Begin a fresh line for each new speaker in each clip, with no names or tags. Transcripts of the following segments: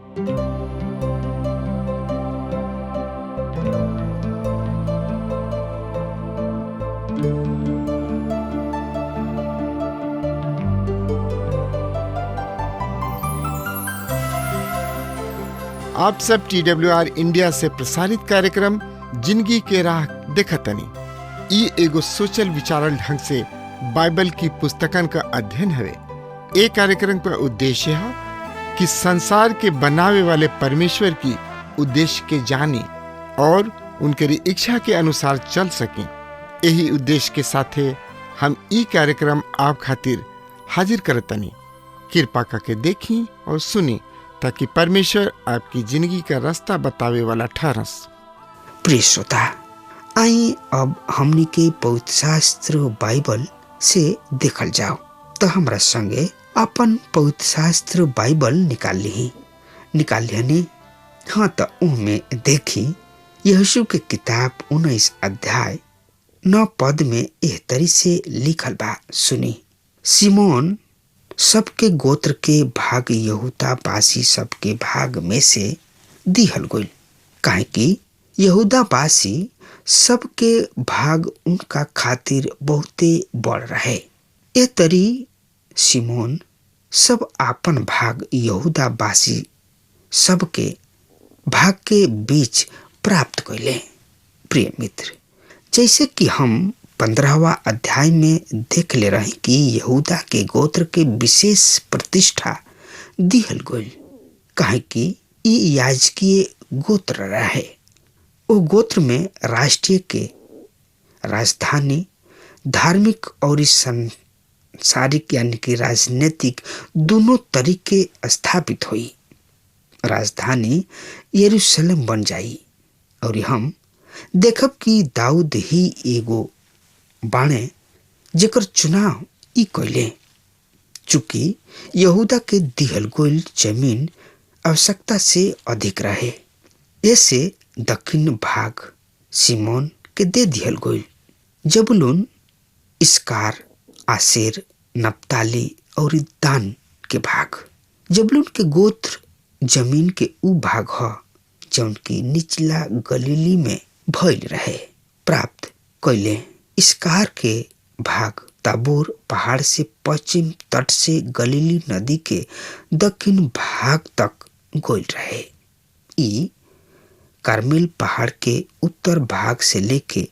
आप सब TWR India से प्रसारित कार्यक्रम जिंदगी के राह देखतनी। ई एगो सोचल विचारल ढंग से बाइबल की पुस्तकन का अध्ययन हवे। एक कार्यक्रम का उद्देश्य है कि संसार के बनावे वाले परमेश्वर की उद्देश्य के जानी और उनके इच्छा के अनुसार चल सकें। यही उद्देश्य के साथे हम ई कार्यक्रम आप खातिर हाजिर करतनी। कृपा करके देखी और सुनी ताकि परमेश्वर आपकी जिंदगी का रास्ता बतावे वाला ठहरस।
प्रिय श्रोता, आई अब हमनी के पवित्र शास्त्र बाइबल से देखल जाओ। तो हमरा संगे अपन पवित्र शास्त्र बाइबल निकाल लिहनी। हाँ, तो उनमें देखी यहोशू के किताब 19 अध्याय 9 पद में एह तरी से लिखल बा। सुनी, सिमोन सबके गोत्र के भाग यहूदा बासी सबके भाग में से दिहल गइल, काहे कि यहूदा बासी सबके भाग उनका खातिर बहुते बड़ रहे। ए तरी सिमोन सब आपन भाग यहूदा बासी सबके भाग के बीच प्राप्त कइले। प्रिय मित्र, जैसे कि हम 15वां अध्याय में देख ले रहे कि यहूदा के गोत्र के विशेष प्रतिष्ठा दिहल गइल, काहे कि ई याजकीय गोत्र रहे। ओ गोत्र में राष्ट्रीय के राजधानी धार्मिक और सांसारिक यानी कि राजनीतिक दोनों तरीके स्थापित हुई। राजधानी यरूशलेम बन जाई और हम देखब कि दाऊद ही एगो बाणे जेकर चुनाव ई कइले। चूंकि यहूदा के दिहल गइल जमीन आवश्यकता से अधिक रहे, ऐसे दक्षिण भाग सिमोन के दे दिहल गइल। जबूलून, इस्कार, आसेर, नप्ताली और दान के भाग। जबूलून के गोत्र जमीन के ऊ भाग ह जौन की निचला गलीली में भइल रहे प्राप्त कइले। इस्कार के भाग ताबोर पहाड़ से पश्चिम तट से गलीली नदी के दक्षिण भाग तक गइल रहे। ई कार्मेल पहाड़ के उत्तर भाग से लेके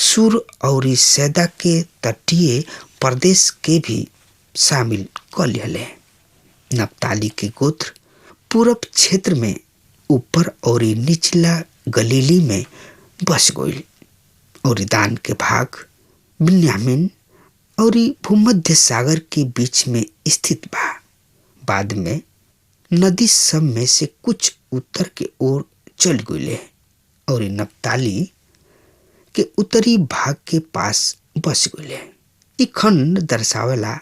सूर और सैदा के तटीय प्रदेश के भी शामिल कर लिहले। नप्ताली के गोत्र पूरब क्षेत्र में ऊपर और निचला गलीली में बस गइल और दान के भाग बिन्यामीन और भूमध्य सागर के बीच में स्थित बा। बाद में नदी सब में से कुछ उत्तर के ओर चल गइले और नप्ताली के उत्तरी भाग के पास बस गइले। ई खंड दर्शावेला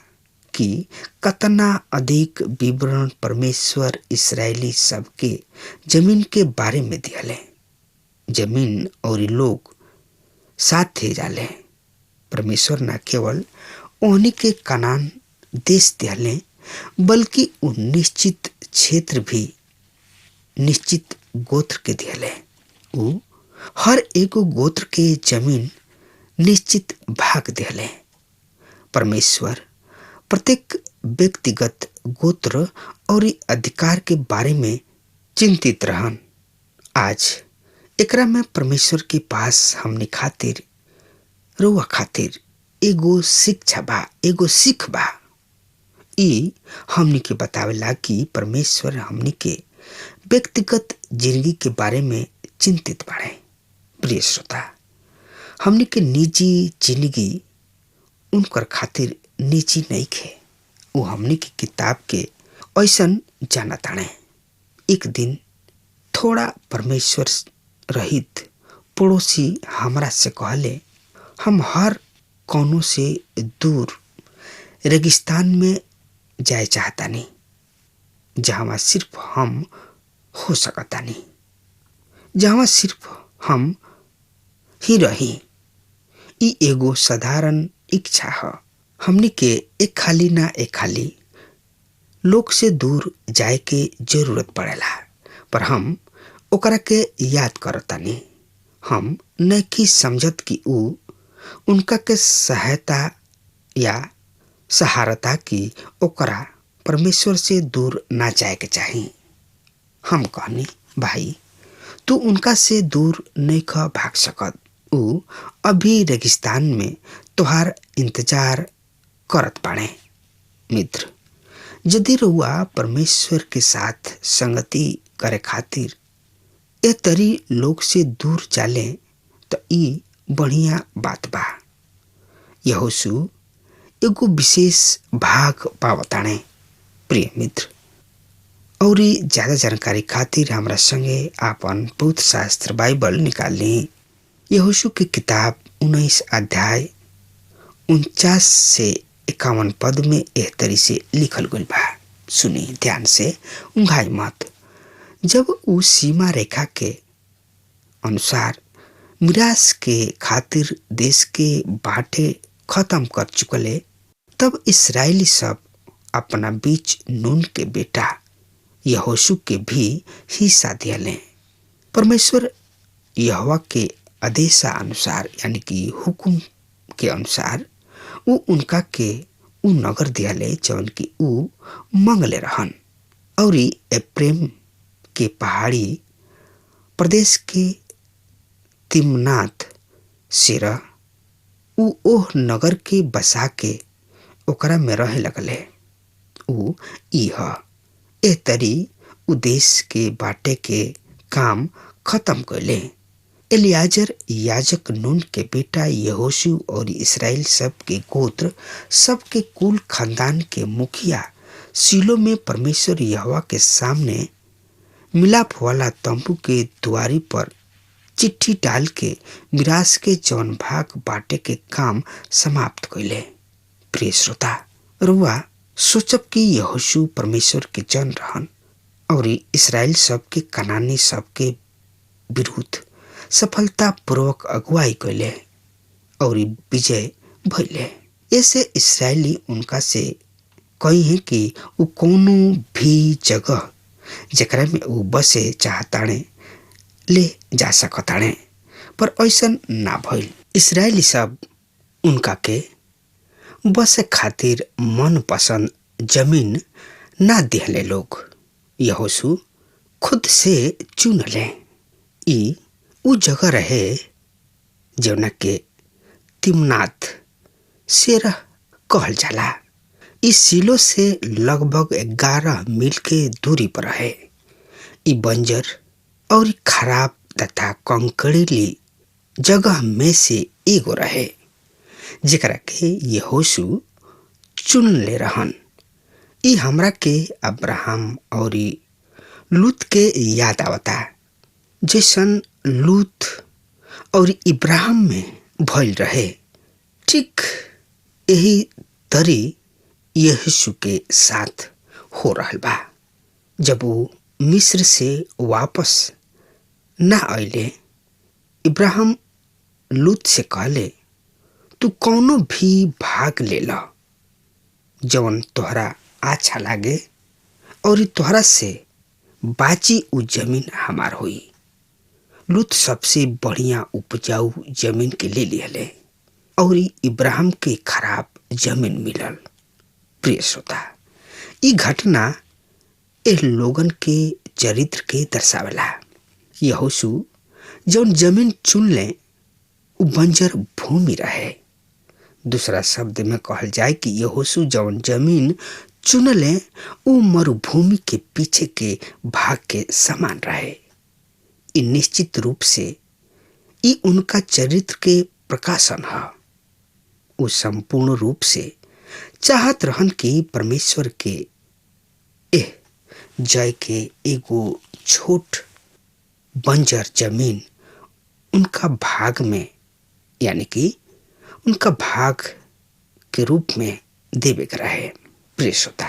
कि कतना अधिक विवरण परमेश्वर इस्राएली सबके जमीन के बारे में दिहले। जमीन और लोग साथे जाले। परमेश्वर न केवल ओहनी के कनान देश दिहले बल्कि उन निश्चित क्षेत्र भी निश्चित गोत्र के दिहले। ऊ हर एगो गोत्र के जमीन निश्चित भाग दिहले। परमेश्वर प्रत्येक व्यक्तिगत गोत्र और अधिकार के बारे में चिंतित रहन। आज एकरा में परमेश्वर के पास हमने खातिर रउआ खातिर एगो शिक्षा बा, एगो सीख बा। ई हमनी के बतावेला कि परमेश्वर हमनी के व्यक्तिगत जिंदगी के बारे में चिंतित बाड़े। प्रिय श्रोता, हमनी के निजी जिंदगी उनकर खातिर निजी नहीं खे। वो हमनी की किताब के ऐसन जाना ताणे। एक दिन थोड़ा परमेश्वर रहित पड़ोसी हमरा से कहले, हम हर कोनो से दूर रेगिस्तान में जाए चाहतानी जहाँ सिर्फ हम हो सकतानी, जहाँ सिर्फ हम ही रही। ई एगो साधारण इच्छा है। हमनी के एक खाली ना एक खाली लोग से दूर जाए के जरूरत पड़ेला, पर हम ओकरा के याद करतानी। हम नहीं समझत कि ऊ उनका के सहायता या सहारता कि ओकरा परमेश्वर से दूर ना जाए के चाही। हम कहनी भाई तू उनका से दूर नहीं ख भाग सकत। ऊ अभी रेगिस्तान में तोहार इंतजार करत बाड़े। मित्र, यदि रउआ परमेश्वर के साथ संगति करे खातिर ए तरी लोग से दूर जाले तो ई बढ़िया बात बा। यहोशू एगो विशेष भाग पावताणे। प्रिय मित्र, और ज्यादा जानकारी खातिर हमरा संगे आपन पवित्र शास्त्र बाइबल निकाल ली। यहोशू की किताब 19 अध्याय 49 से 51 पद में एह तरी से लिखल गइल बा। सुनी ध्यान से, उंघाई मत। जब ऊ सीमा रेखा के अनुसार मिरास के खातिर देश के बाटे खत्म कर चुकले, तब इस्राएली सब अपना बीच नून के बेटा यहोशू के भी हिस्सा दिले। परमेश्वर यहोवा के आदेशानुसार यानी कि हुकुम के अनुसार ऊ उनका के ऊ नगर दियाले जौन की ऊ मंगले रहन। और एप्रेम के पहाड़ी प्रदेश के तिमनाथ सेरा ऊ ओह नगर के बसा के ओकरा में रहे लगले। ऊ इह एह तरी ऊ देश के बाटे के काम खत्म कैले। एलियाजर याजक नून के बेटा यहोशू और इस्राएल सब के गोत्र सब के कुल खानदान के मुखिया सीलो में परमेश्वर यहोवा के सामने मिलाप वाला तंबू के द्वारी पर चिट्ठी डाल के मिरास के जौन भाग बाटे के काम समाप्त कैले। प्रिय श्रोता, रुआ सोचब कि यहोशू परमेश्वर के जन रहन और इस्राएल सब के कनानी सब के विरुद्ध सफलता पूर्वक अगुवाई कैले और विजय भइले। ऐसे इस्राएली उनका से कही है कि ऊ कोनो भी जगह जकरा में ऊ बसे चाहताणे ले जा सकताणे, पर ऐसन ना भइल। इस्राएली सब उनका के बसे खातिर मन पसंद जमीन ना दिहले लोग। यहोशू खुद से चुन ले। ई ऊ जगह रहे जौना के तिमनाथ सेरह कहल जाला। इस सीलो से लगभग 11 मील के दूरी पर है। ई बंजर और खराब तथा कंकड़ीली जगह में से एगो रहे जेकरा के यहोशू चुन ले रहन। ई हमरा के अब्राहम और लूत के याद आवता, जैसन लूत और इब्राहिम में भइल रहे। ठीक यही तरी यहोशू के साथ हो रहल बा। जब वो मिस्र से वापस ना आइले, इब्राहिम लूत से कहले, तू कौनो भी भाग ले ला जवन तोहरा अच्छा लागे और तोहरा से बाची उ जमीन हमार होई। लूत सबसे बढ़िया उपजाऊ जमीन के ले लिहले और इब्राहिम के खराब जमीन मिलल। प्रिय श्रोता, ई घटना ए लोगन के चरित्र के दर्शावेला। यहोशू जौन जमीन चुन ले उ बंजर भूमि रहे। दूसरा शब्द में कहल जाए कि यहोशू जौन जमीन चुनले उ मरुभूमि के पीछे के भाग के समान रहे। ई निश्चित रूप से ई उनका चरित्र के प्रकाशन है। उ संपूर्ण रूप से चाहत रहन कि परमेश्वर के एह जय के एगो छोट बंजर जमीन उनका भाग में यानी कि उनका भाग के रूप में देवे के रहे। प्रिय श्रोता,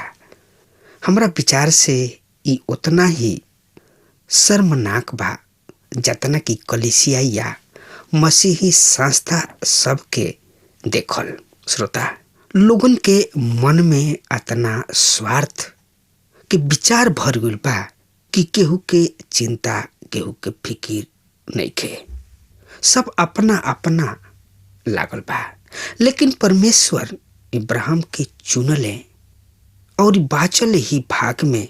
हमरा विचार से ई उतना ही शर्मनाक बा जतना कि कलीसिया या मसीही संस्था सबके देखल। श्रोता, लोगन के मन में अतना स्वार्थ के विचार भर गइल बा कि केहू के चिंता, केहू के फिकिर नहीं खे। सब अपना अपना लागल बा। लेकिन परमेश्वर इब्राहिम के चुनले और बाचल ही भाग में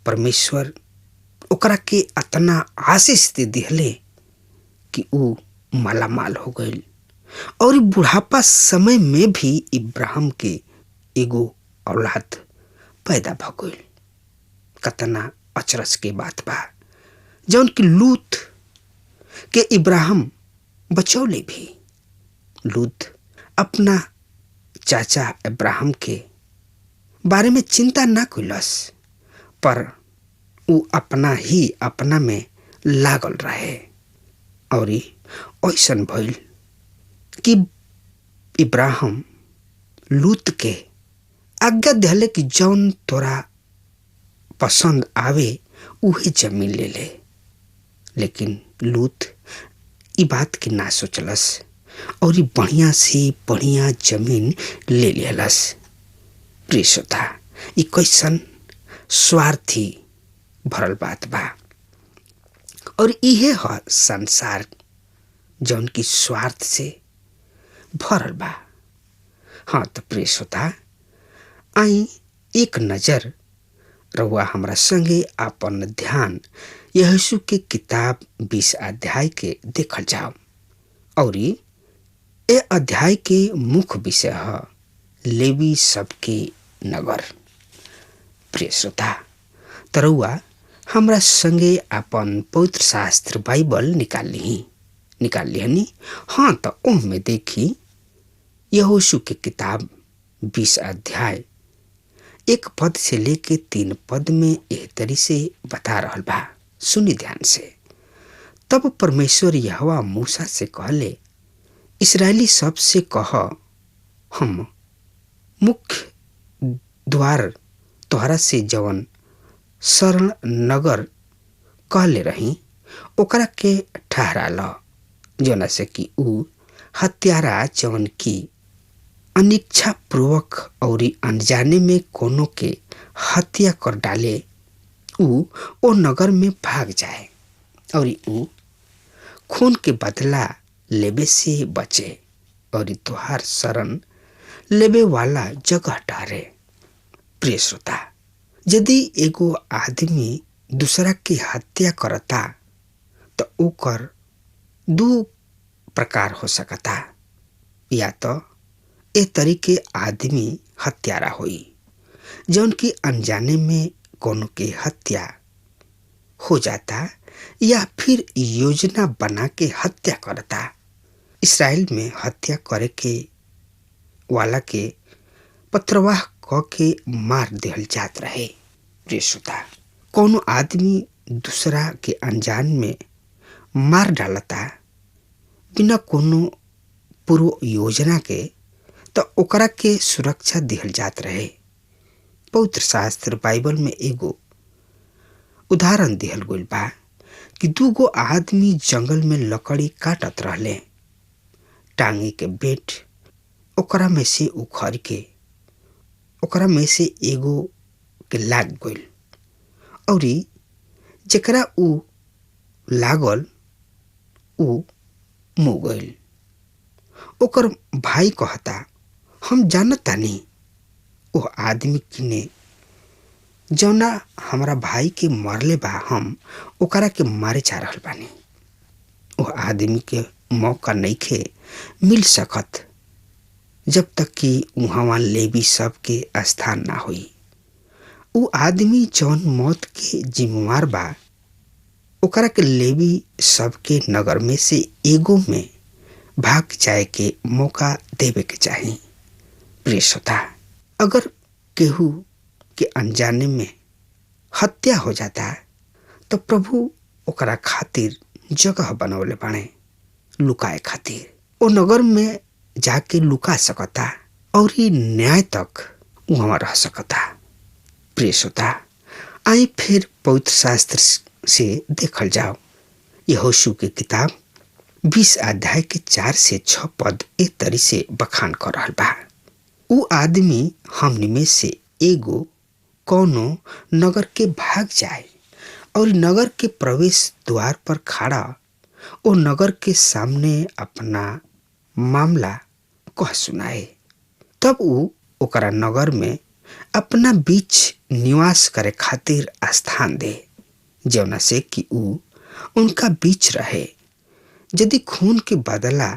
परमेश्वर ओकरा के अतना आशीष दे दिहले कि ऊ मालामाल हो गई। और बुढ़ापा समय में भी इब्राहिम के एगो औलाद पैदा भ गई। कतना अचरज के बात बा, जौन कि लूत के इब्राहिम बचौले भी। लूत अपना चाचा इब्राहिम के बारे में चिंता ना कइलस, पर ऊ अपना में लागल रहे। और ऐसन भइल कि इब्राहिम लूत के आज्ञा दिले कि जौन तोरा पसंद आवे उहे जमीन ले ले। लेकिन लूत ई बात के ना सोचलस और बढ़िया से बढ़िया जमीन ले लेलस। प्रिय श्रोता, ई कैसन स्वार्थी भरल बात बा। और इहे ह संसार जौन की स्वार्थ से भरल बा। हाँ तो प्रिय श्रोता, आई एक नजर रहुआ हमरा संगे अपन ध्यान यहोशू के किताब 20 अध्याय के देखल जाओ। और ए अध्याय के मुख्य विषय है लेवी सबके नगर। प्रिय श्रोता, तरुआ हमरा संगे अपन पवित्र शास्त्र बाइबल निकाल लिहनी। हाँ तो ओह में देखी यहोशू के किताब 20 अध्याय 1 पद से लेके 3 पद में एह तरी से बता रहल बा। सुनी ध्यान से। तब परमेश्वर यहोवा मूसा से कहले, इस्राएली सब से कह, हम मुख्य द्वार तोहरा से जवन शरण नगर कहले रही ओकरा के ठहरा ल, जोना से कि ऊ हत्यारा जवन की अनिच्छा पूर्वक और अनजाने में कोनो के हत्या कर डाले ऊ ओ नगर में भाग जाए और ऊ खून के बदला लेबे से बचे और तुहार शरण लेबे वाला जगह ठहरे। प्रिय श्रोता, यदि एगो आदमी दूसरा की हत्या करता तो ओकर 2 प्रकार हो सकता। या तो ए तरीके आदमी हत्यारा होई जौन की अनजाने में कोनो के हत्या हो जाता, या फिर योजना बना के हत्या करता। इसराइल में हत्या करे के वाला के पत्रवाह क के मार देहल जात रहे। प्रिय श्रोता, कोनो आदमी दूसरा के अनजान में मार डालता बिना कोनो पूर्व योजना के, तो ओकरा के सुरक्षा दिहल जात रहे। पवित्र शास्त्र बाइबल में एगो उदाहरण दिहल गइल बा कि 2 गो आदमी जंगल में लकड़ी काटत रहले। टांगी के बेट ओकरा में से उखड़ के ओकरा में से एगो के लाग गइल और जेकरा ऊ लागल ऊ मुँह गइल। ओकर भाई कहता, हम जानतानी ओ आदमी किने जौना हमारा भाई के मरले बा, हम ओकरा के मारे जा रहल बानी। ओ आदमी के मौका नइखे मिल सकत जब तक कि उहाँ लेवी सब के स्थान ना होई। ऊ आदमी जौन मौत के जिम्मेवार बा ओकरा के लेवी सब के नगर में से एगो में भाग जाए के मौका देवे के चाही। प्रिय श्रोता, अगर केहू के अनजाने में हत्या हो जाता तो प्रभु ओकरा खातिर जगह बनवले बाणे लुकाए खातिर। ओ नगर में जाके लुका सकता और ही न्याय तक वहाँ रह सकता। प्रिय श्रोता, आई फिर पवित्र शास्त्र से देखल जाओ। यहोशू की किताब 20 अध्याय के 4 से 6 पद एक तरी से बखान कर रहल बा। ऊ आदमी हमनी में से एगो कौनो नगर के भाग जाए और नगर के प्रवेश द्वार पर खड़ा ओ नगर के सामने अपना मामला कह सुनाए। तब ऊ ओकरा नगर में अपना बीच निवास करे खातिर स्थान दे, जौना से कि ऊ उनका बीच रहे। यदि खून के बदला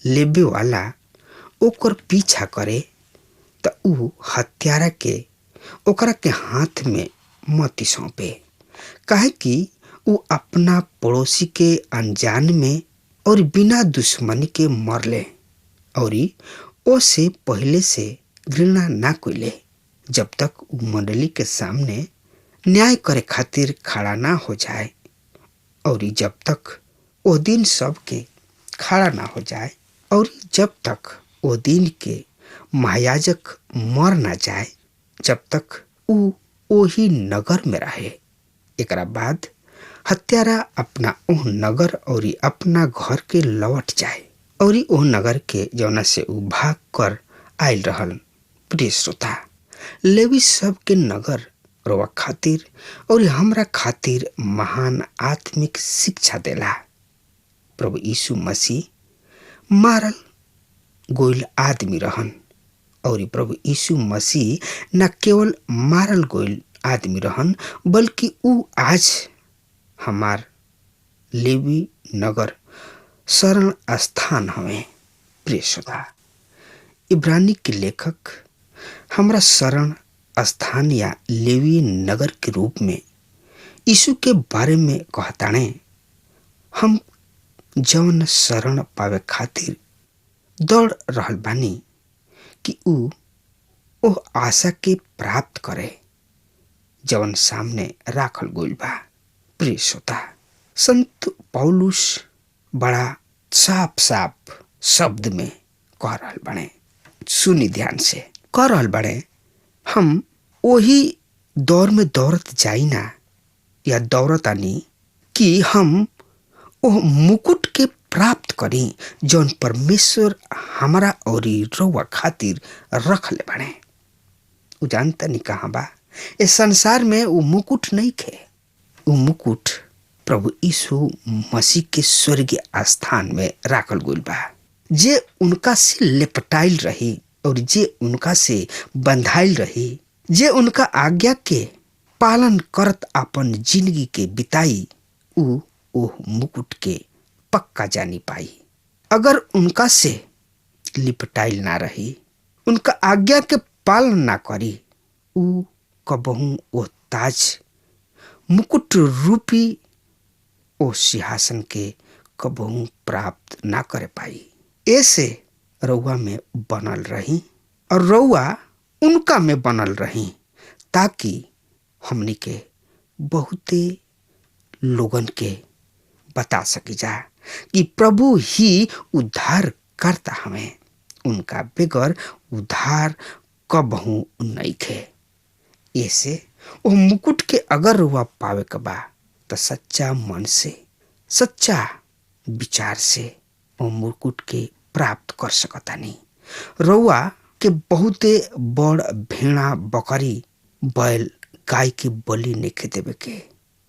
लेबे वाला ओकर पीछा करे त ऊ हत्यारा के ओकरा के हाथ में मती सौंपे, काहे कि ऊ अपना पड़ोसी के अनजान में और बिना दुश्मनी के मरले और ओ से पहले से घृणा ना कइले, जब तक ऊ मंडली के सामने न्याय करे खातिर खड़ा ना हो जाए। और जब तक ओ दिन सब के खड़ा ना हो जाए और जब तक ओ दिन के महायाजक मर ना जाए, जब तक ऊ ओही नगर में रहे। एकरा बाद हत्यारा अपना ओह नगर और अपना घर के लौट जाए और ओह नगर के जौना से ऊ भाग कर आयल रहल। प्रिय श्रोता, लेवी सब के नगर रोवा खातिर और हमरा खातिर महान आत्मिक शिक्षा देला। प्रभु यीशु मसीह मारल गोइल आदमी रहन और प्रभु यीशु मसीह न केवल मारल गोइल आदमी रहन, बल्कि ऊ आज हमार लेवी नगर शरण स्थान हवे। प्रिय श्रोता, इब्रानी के लेखक हमरा शरण स्थान या लेवी नगर के रूप में यीशु के बारे में कहताणे। हम जौन शरण पावे खातिर दौड़ रहल बानी कि ऊ ओह आशा के प्राप्त करे जौन सामने राखल गइल बा। प्रिय श्रोता, संत पौलुस बड़ा साफ साफ शब्द में कह रहल बने, सुनी ध्यान से कह रहल बने, हम वही दौर में दौड़त जाइना या दौड़तानी कि हम ओह मुकुट के प्राप्त करी जौन परमेश्वर हमारा और रउआ खातिर रख ले बने। उ जानता नहीं कहाँ बा, इस संसार में वो मुकुट नहीं खे। वो मुकुट प्रभु यीशु मसीह के स्वर्गीय स्थान में राखल गइल बा, जे उनका से लेपटाइल रही और जे उनका से बंधाइल रही, जे उनका आज्ञा के पालन करत अपन जिंदगी के बिताई, ऊ ओह मुकुट के पक्का जानी पाई। अगर उनका से लिपटाइल ना रही, उनका आज्ञा के पालन ना करी, ऊ कबहू ओ ताज मुकुट रूपी ओ सिंहासन के कबहू प्राप्त ना करे पाई। ऐसे रउआ में बनल रही और रउआ उनका में बनल रही, ताकि हमनी के बहुते लोगन के बता सकी जा कि प्रभु ही उद्धार करता हमें, उनका बगैर उद्धार कबहू नहीं खे। ऐसे वो मुकुट के अगर रुआ पावे के बा तो सच्चा मन से, सच्चा विचार से वो मुकुट के प्राप्त कर सकता नहीं। रउआ के बहुते बड़ भेड़ा बकरी बैल गाय के बलि नहीं देवे के,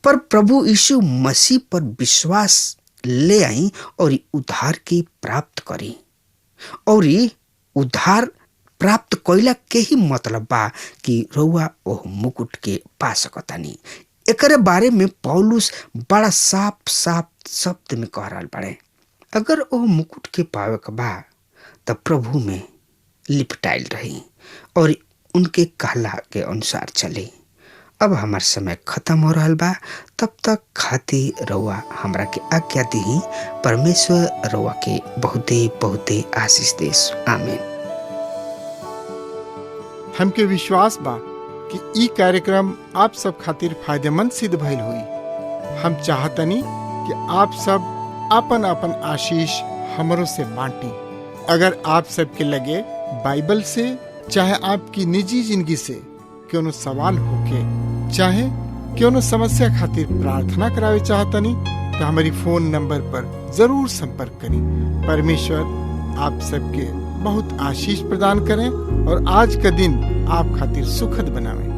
पर प्रभु यीशु मसीह पर विश्वास ले आई और उद्धार की प्राप्त करी। और उद्धार प्राप्त कइला के ही मतलब बा कि रउआ ओह मुकुट के पा सकतानी। एकरे बारे में पौलुस बड़ा साफ साफ शब्द में कह रहल बाड़े, अगर ओह मुकुट के पावे के बा तब प्रभु में लिपटाइल रही और उनके कहला के अनुसार चली। अब हमार समय खत्म हो रहा बा, तब तक खातिर रउआ हमरा के आज्ञा दी। परमेश्वर रउआ के बहुते बहुते आशीष देस। आमीन।
हमके विश्वास बा कि ई कार्यक्रम आप सब खातिर फायदेमंद सिद्ध भइल हुई। हम चाहतनी कि आप सब आपन आपन आशीष हमरों से बांटी। अगर आप सबके लगे बाइबल से चाहे आपकी निजी जिंदगी से क्यों सवाल होके चाहे क्यों समस्या खातिर प्रार्थना करावे चाहतनी तो हमारी फोन नंबर पर जरूर संपर्क करें। परमेश्वर आप सबके बहुत आशीष प्रदान करें और आज का दिन आप खातिर सुखद बनावे।